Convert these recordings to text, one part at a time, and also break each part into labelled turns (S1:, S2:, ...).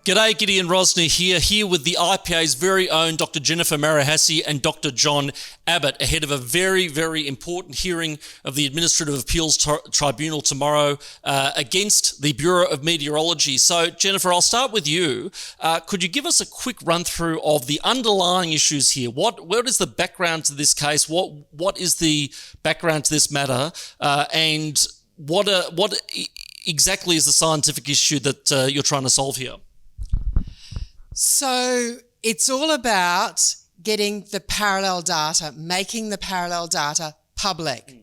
S1: G'day, Gideon Rosner here with the IPA's very own Dr Jennifer Marohasy and Dr John Abbott ahead of a very, very important hearing of the Administrative Appeals Tribunal tomorrow against the Bureau of Meteorology. So, Jennifer, I'll start with you. Could you give us a quick run-through of the underlying issues here? What is the background to this case? What is the background to this matter? And what exactly is the scientific issue that you're trying to solve here?
S2: So it's all about getting the parallel data, making the parallel data public.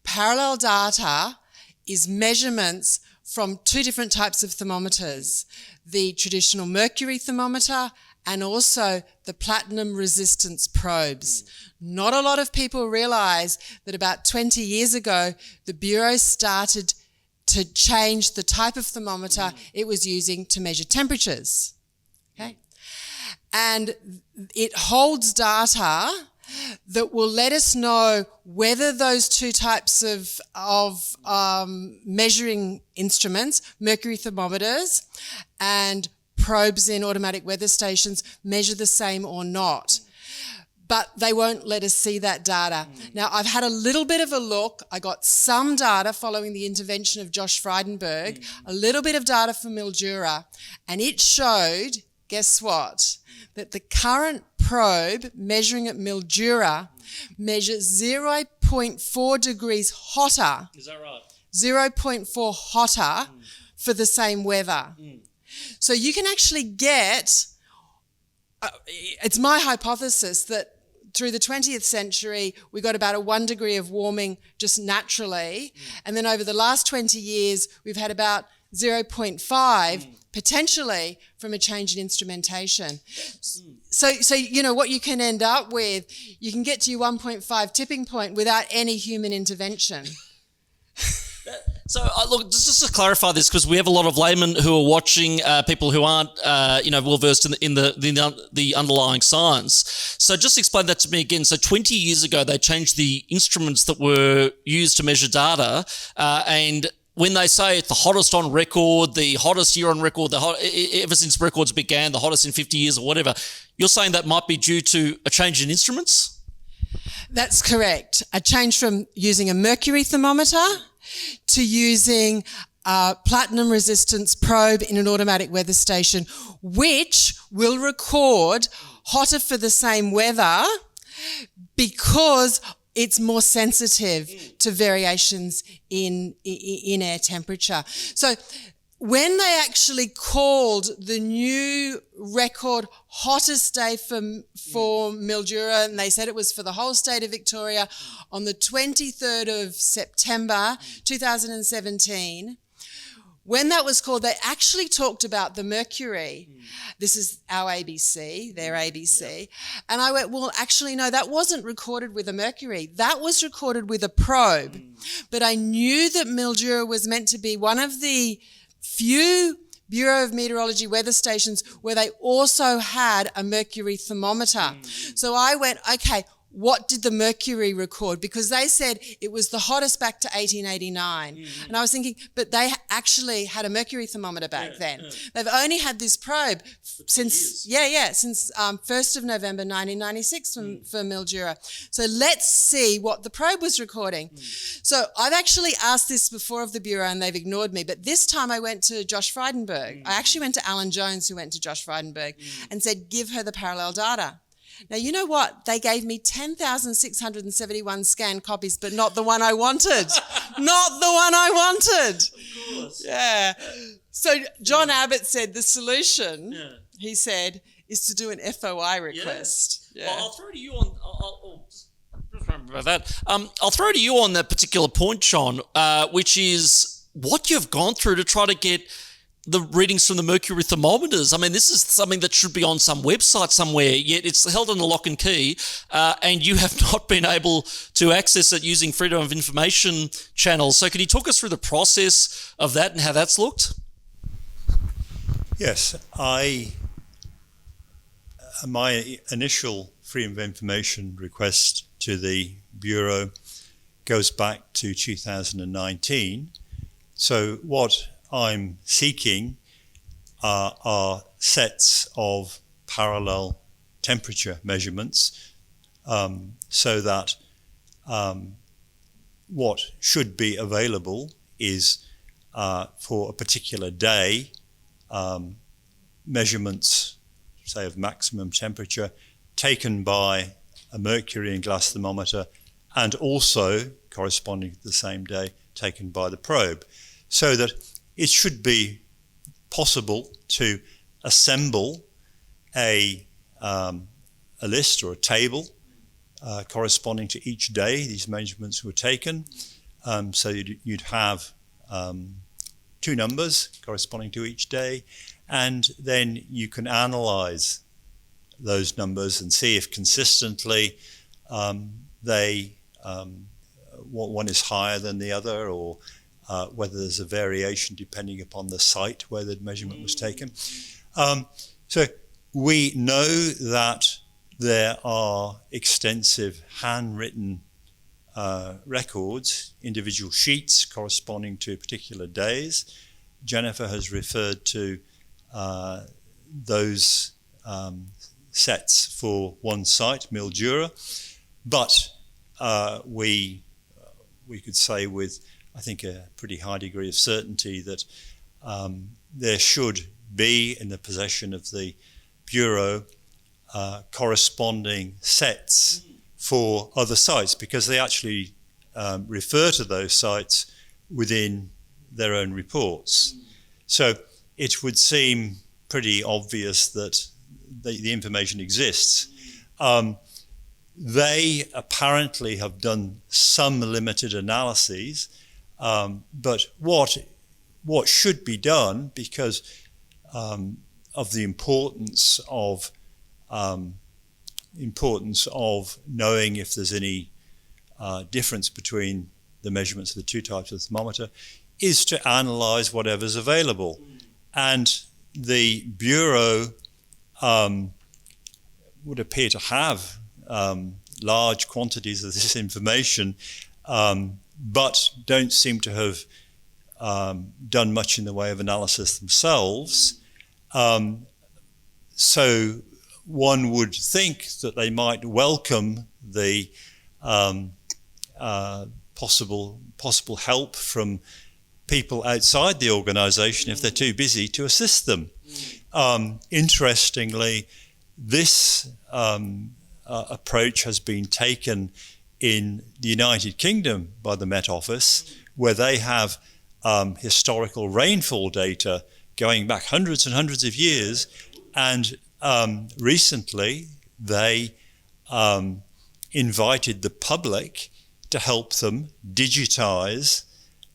S2: Parallel data is measurements from two different types of thermometers, the traditional mercury thermometer and also the platinum resistance probes. Not a lot of people realise that about 20 years ago, the Bureau started to change the type of thermometer it was using to measure temperatures. Okay. And it holds data that will let us know whether those two types of measuring instruments, mercury thermometers and probes in automatic weather stations, measure the same or not. But they won't let us see that data. Now, I've had a little bit of a look. I got some data following the intervention of Josh Frydenberg, a little bit of data from Mildura, and it showed, guess what? That the current probe measuring at Mildura measures 0.4 degrees hotter.
S1: Is that right?
S2: 0.4 hotter for the same weather. So you can actually get, it's my hypothesis that through the 20th century, we got about a 1 degree of warming just naturally. And then over the last 20 years, we've had about 0.5 potentially from a change in instrumentation. So you know what you can end up with, you can get to your 1.5 tipping point without any human intervention.
S1: So, look, just to clarify this, because we have a lot of laymen who are watching, people who aren't, well versed in the underlying science. So, just explain that to me again. So, 20 years ago, they changed the instruments that were used to measure data, and when they say it's the hottest on record, the hottest year on record, ever since records began, the hottest in 50 years or whatever, you're saying that might be due to a change in instruments?
S2: That's correct. A change from using a mercury thermometer to using a platinum resistance probe in an automatic weather station, which will record hotter for the same weather because it's more sensitive to variations in air temperature. So when they actually called the new record hottest day for Mildura, and they said it was for the whole state of Victoria on the 23rd of September 2017, when that was called, they actually talked about the mercury. This is our ABC, their ABC. And I went, well, actually, no, that wasn't recorded with a mercury. That was recorded with a probe. But I knew that Mildura was meant to be one of the few Bureau of Meteorology weather stations where they also had a mercury thermometer. So I went, okay, what did the mercury record? Because they said it was the hottest back to 1889. And I was thinking, but they actually had a mercury thermometer back then. They've only had this probe since 1st of November 1996 for Mildura. So let's see what the probe was recording. So I've actually asked this before of the Bureau and they've ignored me, but this time I went to Josh Frydenberg. I actually went to Alan Jones, who went to Josh Frydenberg, and said, give her the parallel data. Now, you know what? They gave me 10,671 scanned copies, but not the one I wanted. Not the one I wanted.
S1: Of course.
S2: Yeah. So John Abbott said the solution, he said, is to do an FOI request.
S1: Yeah. Well, I'll throw to you on... just remember about that. I'll throw to you on that particular point, John, which is what you've gone through to try to get the readings from the mercury thermometers. I mean, this is something that should be on some website somewhere, yet it's held in a lock and key, and you have not been able to access it using Freedom of Information channels. So can you talk us through the process of that and how that's looked?
S3: Yes, my initial Freedom of Information request to the Bureau goes back to 2019. So what I'm seeking are sets of parallel temperature measurements, so that what should be available is for a particular day, measurements, say, of maximum temperature taken by a mercury and glass thermometer, and also corresponding to the same day taken by the probe, so that it should be possible to assemble a list or a table corresponding to each day these measurements were taken. So you'd have two numbers corresponding to each day, and then you can analyze those numbers and see if consistently one is higher than the other, or whether there's a variation depending upon the site where the measurement was taken. So we know that there are extensive handwritten records, individual sheets corresponding to particular days. Jennifer has referred to those sets for one site, Mildura, but we could say with, I think, a pretty high degree of certainty that there should be in the possession of the Bureau corresponding sets for other sites, because they actually refer to those sites within their own reports. So it would seem pretty obvious that the information exists. They apparently have done some limited analyses, but what should be done, because of the importance of knowing if there's any difference between the measurements of the two types of thermometer, is to analyze whatever's available. And the Bureau would appear to have large quantities of this information, but don't seem to have done much in the way of analysis themselves. So one would think that they might welcome the possible help from people outside the organisation if they're too busy to assist them. Interestingly, this approach has been taken in the United Kingdom by the Met Office, where they have historical rainfall data going back hundreds and hundreds of years, and recently they invited the public to help them digitize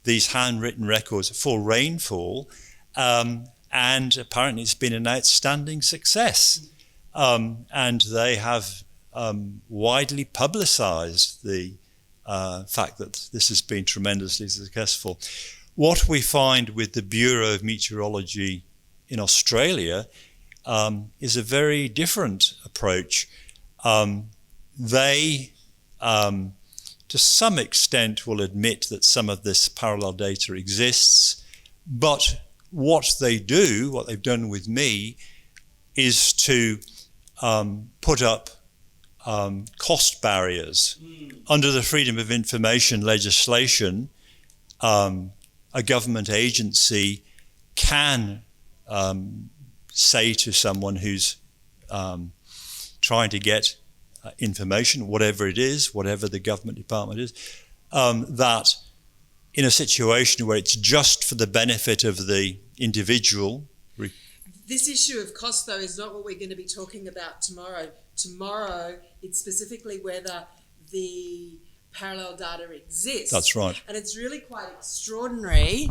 S3: these handwritten records for rainfall, and apparently it's been an outstanding success. And they have widely publicized the fact that this has been tremendously successful. What we find with the Bureau of Meteorology in Australia is a very different approach. They, to some extent, will admit that some of this parallel data exists, but what they've done with me, is to put up cost barriers. Under the Freedom of Information legislation, a government agency can say to someone who's trying to get information, whatever it is, whatever the government department is, that in a situation where it's just for the benefit of the individual.
S2: This issue of cost, though, is not what we're going to be talking about tomorrow. Tomorrow, it's specifically whether the parallel data exists.
S3: That's right.
S2: And it's really quite extraordinary.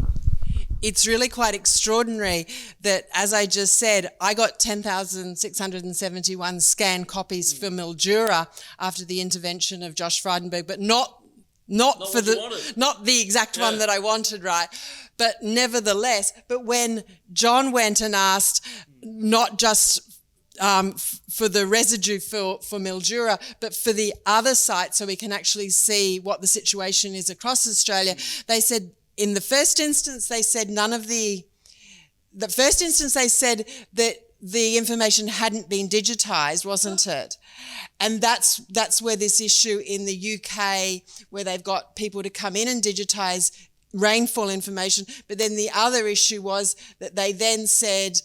S2: It's really quite extraordinary that, as I just said, I got 10,671 scanned copies for Mildura after the intervention of Josh Frydenberg, but not the exact one that I wanted, right? But nevertheless, but when John went and asked not just for the residue for Mildura, but for the other sites, so we can actually see what the situation is across Australia, they said in the first instance, they said the first instance they said that the information hadn't been digitised, wasn't it? And that's where this issue in the UK, where they've got people to come in and digitise rainfall information. But then the other issue was that they then said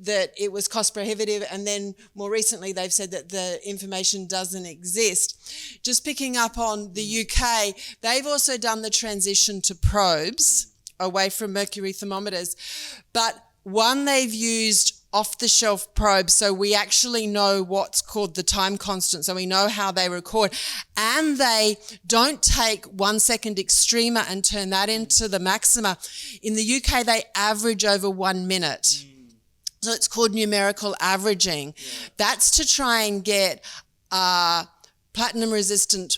S2: that it was cost prohibitive, and then more recently they've said that the information doesn't exist. Just picking up on the UK, they've also done the transition to probes away from mercury thermometers, but one, they've used off-the-shelf probes, so we actually know what's called the time constant, so we know how they record, and they don't take 1 second extrema and turn that into the maxima. In the UK, they average over 1 minute. So it's called numerical averaging. Yeah. That's to try and get platinum resistance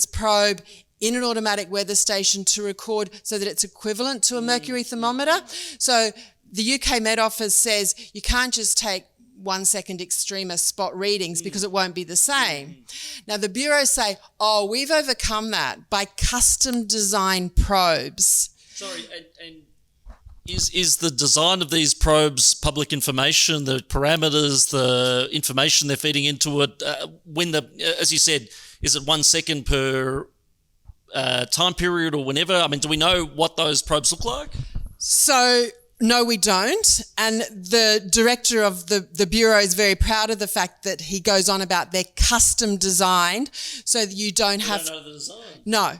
S2: probe in an automatic weather station to record so that it's equivalent to a mercury thermometer. So the UK Met Office says you can't just take 1 second extrema spot readings because it won't be the same. Now the bureaus say, oh, we've overcome that by custom designed probes.
S1: Sorry, and is the design of these probes public information, the parameters, the information they're feeding into it, as you said, is it 1 second per time period or whenever? I mean, do we know what those probes look like?
S2: So, no, we don't. And the director of the Bureau is very proud of the fact that he goes on about they're custom designed so that you don't have...
S1: You don't know the design?
S2: No.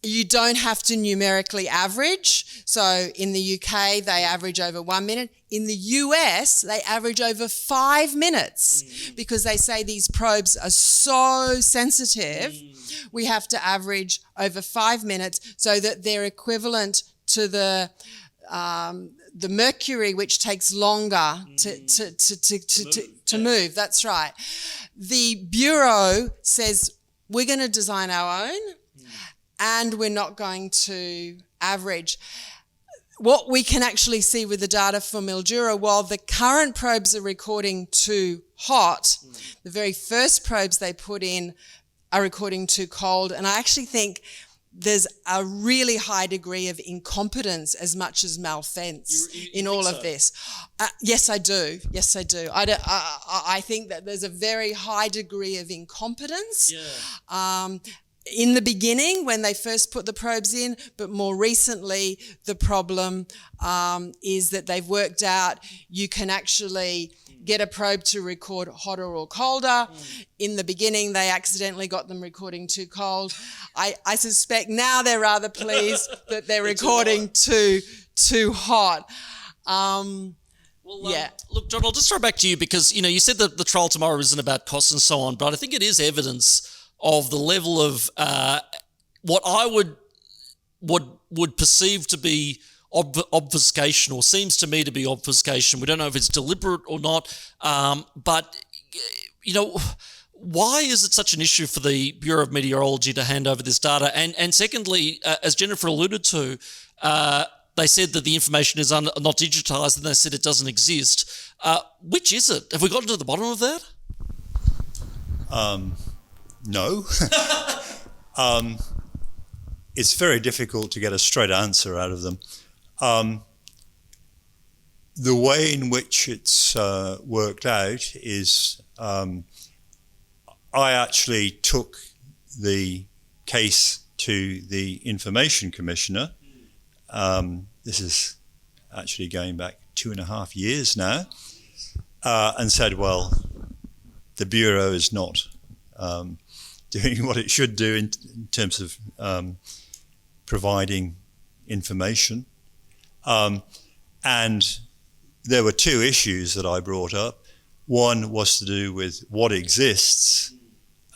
S2: You don't have to numerically average. So in the UK, they average over 1 minute. In the US, they average over 5 minutes because they say these probes are so sensitive. We have to average over 5 minutes so that they're equivalent to the mercury, which takes longer to move. That's right. The Bureau says we're going to design our own. And we're not going to average. What we can actually see with the data for Mildura, while the current probes are recording too hot, the very first probes they put in are recording too cold. And I actually think there's a really high degree of incompetence as much as malfeasance in all of this. Yes, I do. Yes, I do. I think that there's a very high degree of incompetence. Yeah. In the beginning, when they first put the probes in, but more recently, the problem is that they've worked out you can actually get a probe to record hotter or colder. In the beginning, they accidentally got them recording too cold. I suspect now they're rather pleased that they're recording too hot.
S1: Look, John, I'll just throw back to you because, you said that the trial tomorrow isn't about costs and so on, but I think it is evidence of the level of what I would perceive to be obfuscation, or seems to me to be obfuscation. We don't know if it's deliberate or not, but why is it such an issue for the Bureau of Meteorology to hand over this data? And secondly, as Jennifer alluded to, they said that the information is not digitised, and they said it doesn't exist. Which is it? Have we gotten to the bottom of that?
S3: No. It's very difficult to get a straight answer out of them. The way in which it's worked out is I actually took the case to the Information Commissioner. This is actually going back 2.5 years now, and said, well, the Bureau is not doing what it should do in terms of providing information. And there were two issues that I brought up. One was to do with what exists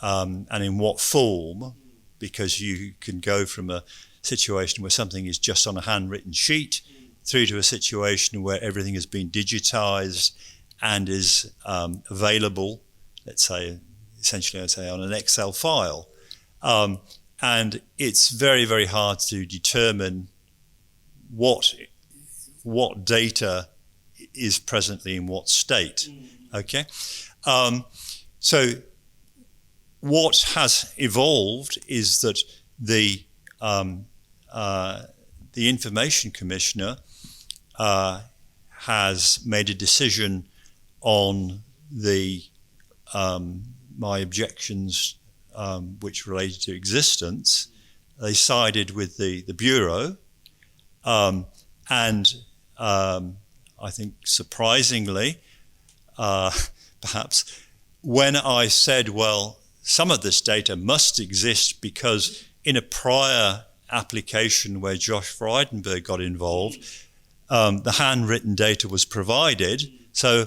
S3: and in what form, because you can go from a situation where something is just on a handwritten sheet through to a situation where everything has been digitized and is available, let's say, essentially, I'd say, on an Excel file. And it's very, very hard to determine what data is presently in what state. Okay? So what has evolved is that the the Information Commissioner has made a decision on the my objections which related to existence. They sided with the Bureau, and I think surprisingly, perhaps, when I said, well, some of this data must exist because in a prior application where Josh Frydenberg got involved, the handwritten data was provided. So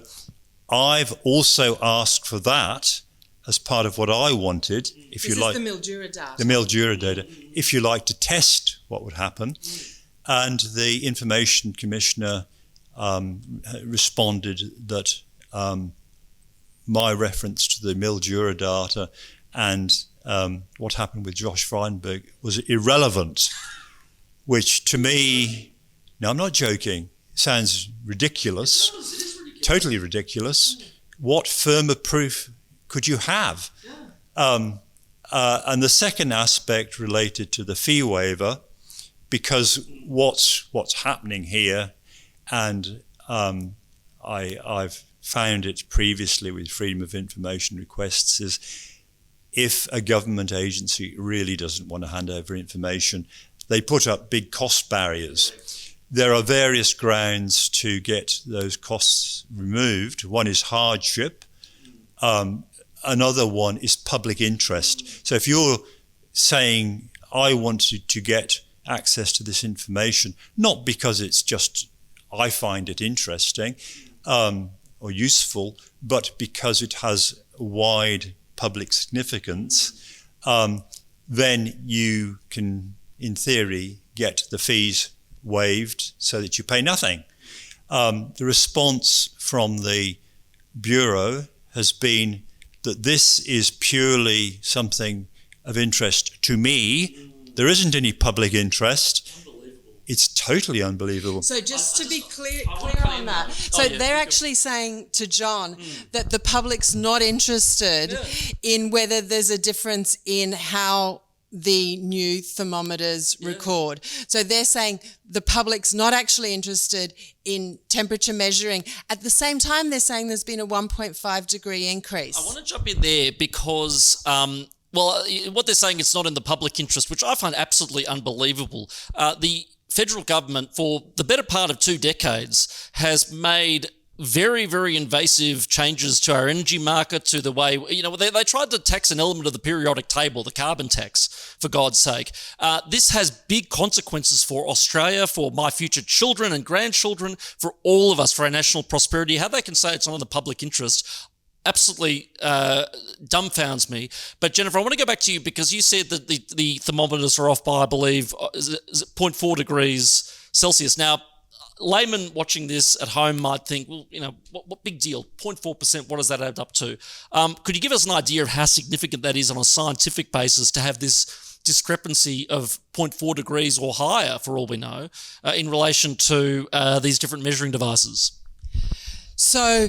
S3: I've also asked for that as part of what I wanted, if you like.
S2: This is the Mildura data.
S3: The Mildura data, if you like, to test what would happen. And the Information Commissioner responded that my reference to the Mildura data and what happened with Josh Frydenberg was irrelevant, which to me, no, I'm not joking, sounds ridiculous.
S1: It is ridiculous.
S3: Totally ridiculous. What firmer proof could you have? Yeah. And the second aspect related to the fee waiver, because what's happening here, and I've found it previously with Freedom of Information requests, is if a government agency really doesn't want to hand over information, they put up big cost barriers. There are various grounds to get those costs removed. One is hardship. Another one is public interest. So if you're saying, I wanted to get access to this information, not because it's just I find it interesting or useful, but because it has wide public significance, then you can, in theory, get the fees waived so that you pay nothing. The response from the Bureau has been that this is purely something of interest to me. There isn't any public interest. It's totally unbelievable.
S2: So just to be clear on that, so they're actually saying to John that the public's not interested in whether there's a difference in how the new thermometers record. So they're saying the public's not actually interested in temperature measuring. At the same time, they're saying there's been a 1.5 degree increase.
S1: I want to jump in there because, well, what they're saying, it's not in the public interest, which I find absolutely unbelievable. The federal government, for the better part of 2 decades, has made very, very invasive changes to our energy market, to the way, they tried to tax an element of the periodic table, the carbon tax, for God's sake. This has big consequences for Australia, for my future children and grandchildren, for all of us, for our national prosperity. How they can say it's not in the public interest absolutely dumbfounds me. But Jennifer, I want to go back to you because you said that the thermometers are off by, I believe, is it 0.4 degrees Celsius. Now, laymen watching this at home might think, well, what big deal? 0.4%, what does that add up to? Could you give us an idea of how significant that is on a scientific basis to have this discrepancy of 0.4 degrees or higher, for all we know, in relation to these different measuring devices?
S2: So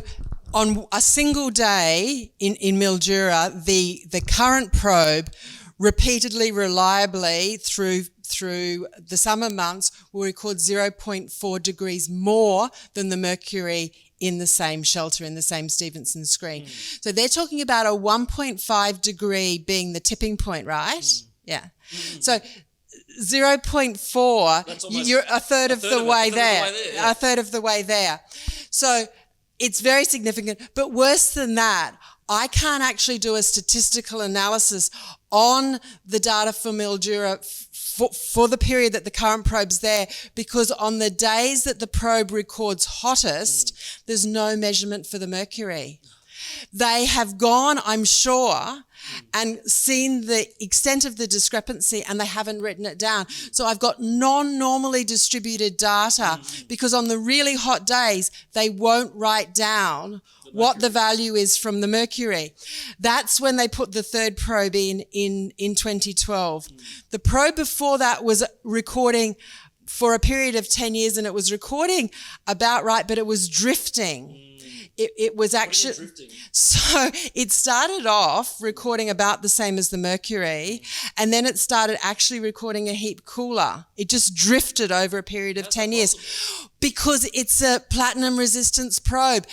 S2: on a single day in Mildura, the current probe repeatedly, reliably through the summer months will record 0.4 degrees more than the mercury in the same shelter, in the same Stevenson screen. So they're talking about a 1.5 degree being the tipping point, right? Yeah. So 0.4, you're a third of the way there. A third of the way there. So it's very significant. But worse than that, I can't actually do a statistical analysis on the data for Mildura for the period that the current probe's there, because on the days that the probe records hottest, there's no measurement for the mercury. They have gone, I'm sure, and seen the extent of the discrepancy, and they haven't written it down. So I've got non-normally distributed data because on the really hot days, they won't write down what the value is from the mercury. That's when they put the third probe in 2012. The probe before that was recording for a period of 10 years, and it was recording about right, but it was drifting. it was actually, so it started off recording about the same as the mercury, and then it started actually recording a heap cooler. It just drifted over a period of 10 years because it's a platinum resistance probe.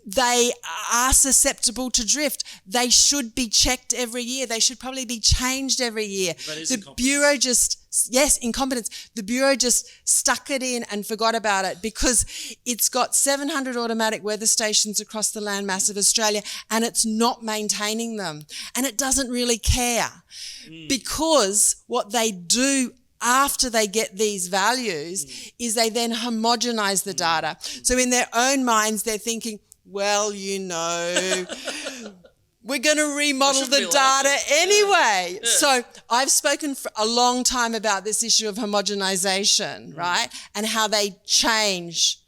S2: They are susceptible to drift. They should be checked every year. They should probably be changed every year. The Bureau incompetence. The Bureau just stuck it in and forgot about it because it's got 700 automatic weather stations across the landmass of Australia and it's not maintaining them. And it doesn't really care because what they do after they get these values is they then homogenise the data. So in their own minds, they're thinking, well, we're going to remodel the data anyway. Yeah. So I've spoken for a long time about this issue of homogenisation, right? And how they change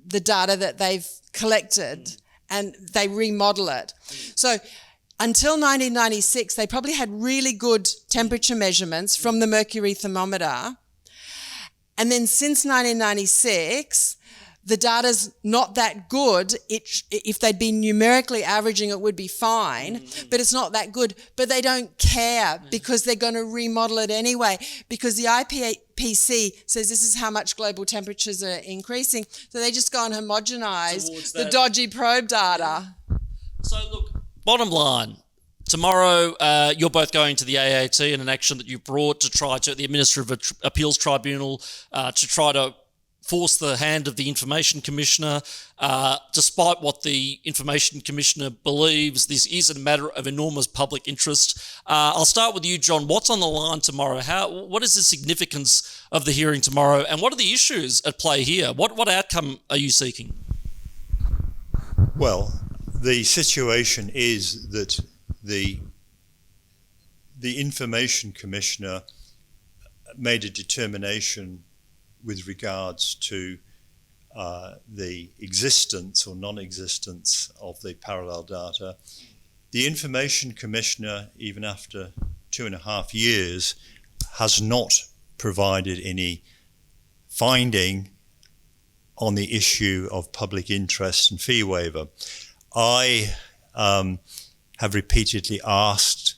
S2: the data that they've collected and they remodel it. So until 1996, they probably had really good temperature measurements from the mercury thermometer. And then since 1996, the data's not that good. If they'd been numerically averaging, it would be fine, but it's not that good. But they don't care because they're going to remodel it anyway because the IPCC says this is how much global temperatures are increasing. So they just go and homogenise the dodgy probe data.
S1: So look, bottom line, tomorrow you're both going to the AAT in an action that you brought to try to the Administrative Appeals Tribunal to try to force the hand of the Information Commissioner, despite what the Information Commissioner believes. This is a matter of enormous public interest. I'll start with you, John. What's on the line tomorrow? What is the significance of the hearing tomorrow, and what are the issues at play here? What outcome are you seeking?
S3: Well, the situation is that the Information Commissioner made a determination with regards to the existence or non-existence of the parallel data. The Information Commissioner, even after 2.5 years, has not provided any finding on the issue of public interest and fee waiver. I have repeatedly asked,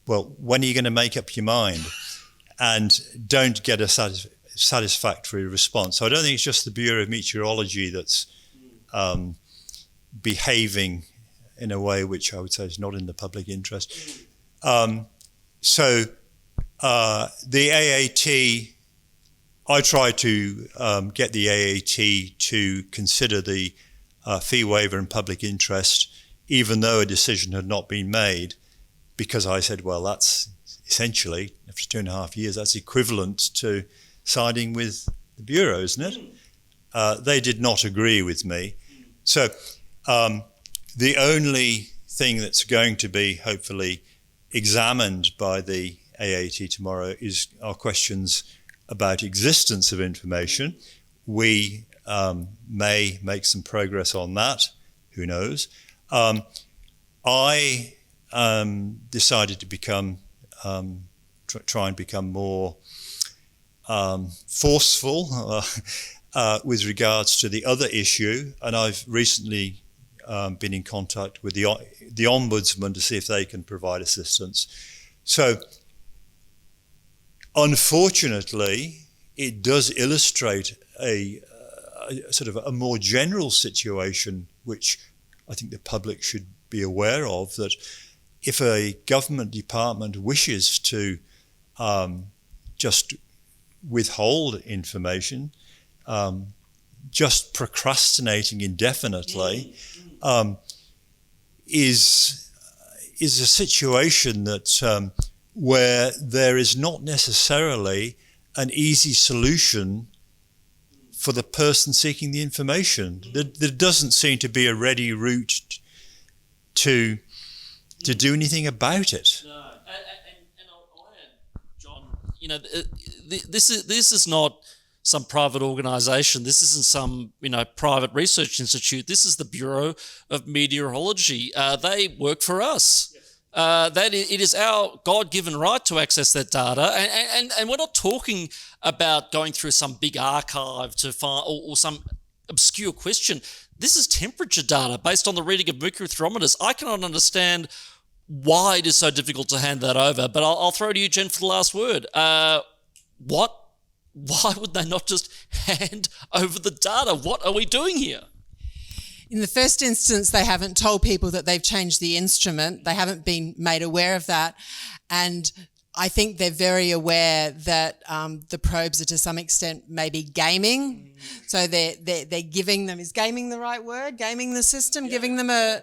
S3: well, when are you going to make up your mind? And don't get a satisfactory response. So I don't think it's just the Bureau of Meteorology that's behaving in a way which I would say is not in the public interest. So the AAT, I tried to get the AAT to consider the fee waiver and public interest, even though a decision had not been made, because I said, well, that's essentially, after 2.5 years, that's equivalent to siding with the Bureau, isn't it? They did not agree with me. So the only thing that's going to be hopefully examined by the AAT tomorrow are questions about existence of information. We may make some progress on that, who knows. I decided to try and become more forceful with regards to the other issue, and I've recently been in contact with the Ombudsman to see if they can provide assistance. So, unfortunately, it does illustrate a sort of a more general situation, which I think the public should be aware of, that if a government department wishes to just withhold information, just procrastinating indefinitely, is a situation that where there is not necessarily an easy solution for the person seeking the information. There doesn't seem to be a ready route to do anything about it.
S1: No, and I'll add, John, this is not some private organisation. This isn't some private research institute. This is the Bureau of Meteorology. They work for us. That it is our God-given right to access that data, and we're not talking about going through some big archive to find or some obscure question. this is temperature data based on the reading of mercury thermometers. I cannot understand why it is so difficult to hand that over, but I'll throw to you, Jen, for the last word. What? Why would they not just hand over the data? What are we doing here?
S2: In the first instance, they haven't told people that they've changed the instrument. They haven't been made aware of that. And I think they're very aware that the probes are to some extent maybe gaming. So they're giving them, is gaming the right word? Gaming the system, giving them a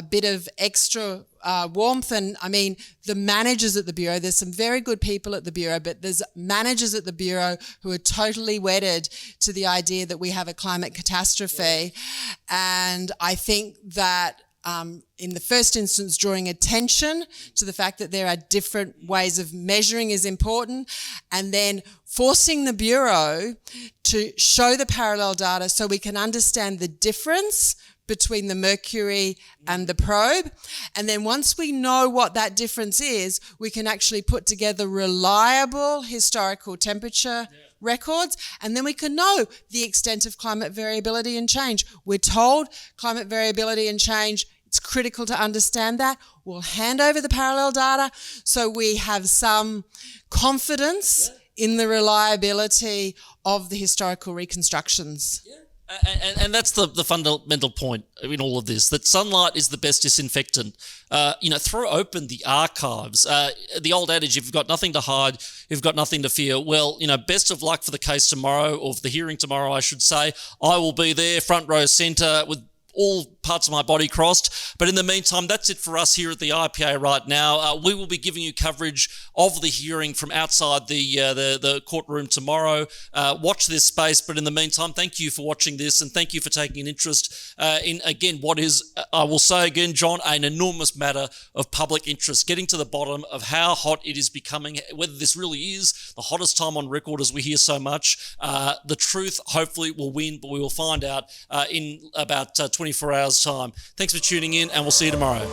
S2: bit of extra warmth. And I mean, the managers at the Bureau, there's some very good people at the Bureau, but there's managers at the Bureau who are totally wedded to the idea that we have a climate catastrophe. And I think that in the first instance, drawing attention to the fact that there are different ways of measuring is important, and then forcing the Bureau to show the parallel data so we can understand the difference between the mercury and the probe. And then once we know what that difference is, we can actually put together reliable historical temperature records, and then we can know the extent of climate variability and change. We're told climate variability and change, it's critical to understand that. We'll hand over the parallel data so we have some confidence in the reliability of the historical reconstructions.
S1: And that's the fundamental point in all of this, that sunlight is the best disinfectant. Throw open the archives. The old adage, if you've got nothing to hide, you've got nothing to fear. Well, best of luck for the case tomorrow, or for the hearing tomorrow, I should say. I will be there, front row centre, with all parts of my body crossed. But in the meantime, that's it for us here at the IPA right now. We will be giving you coverage of the hearing from outside the courtroom tomorrow. Watch this space. But in the meantime, thank you for watching this, and thank you for taking an interest in, again, what is, I will say again, John, an enormous matter of public interest, getting to the bottom of how hot it is becoming, whether this really is the hottest time on record, as we hear so much. The truth hopefully will win, but we will find out in about 24 hours' time. Thanks for tuning in, and we'll see you tomorrow.